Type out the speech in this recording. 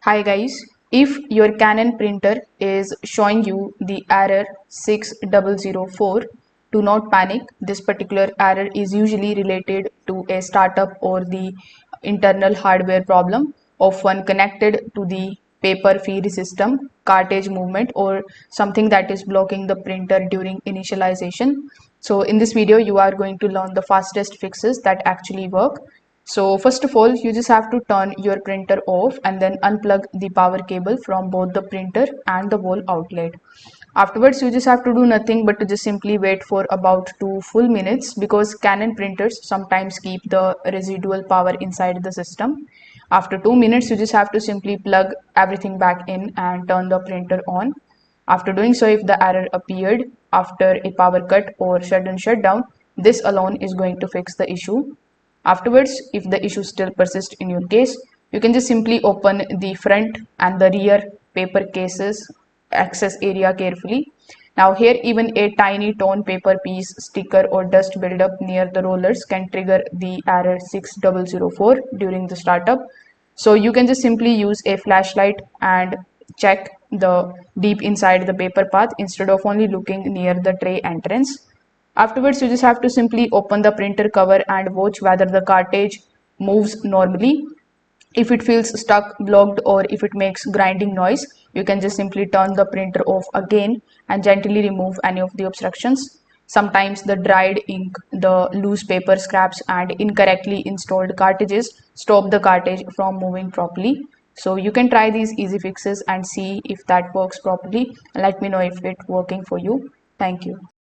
Hi guys, if your Canon printer is showing you the error 6004, do not panic. This particular error is usually related to a startup or the internal hardware problem of one connected to the paper feed system, cartridge movement, or something that is blocking the printer during initialization. So in this video, you are going to learn the fastest fixes that actually work. So first of all, you just have to turn your printer off and then unplug the power cable from both the printer and the wall outlet. Afterwards, you just have to do nothing but to just simply wait for about 2 full minutes because Canon printers sometimes keep the residual power inside the system. After 2 minutes, you just have to simply plug everything back in and turn the printer on. After doing so, if the error appeared after a power cut or sudden shutdown, this alone is going to fix the issue. Afterwards, if the issue still persists in your case, you can just simply open the front and the rear paper cases access area carefully. Now here even a tiny torn paper piece, sticker or dust buildup near the rollers can trigger the error 6004 during the startup. So you can just simply use a flashlight and check the deep inside the paper path instead of only looking near the tray entrance. Afterwards, you just have to simply open the printer cover and watch whether the cartridge moves normally. If it feels stuck, blocked, or if it makes grinding noise, you can just simply turn the printer off again and gently remove any of the obstructions. Sometimes the dried ink, the loose paper scraps, and incorrectly installed cartridges stop the cartridge from moving properly. So you can try these easy fixes and see if that works properly. Let me know if it's working for you. Thank you.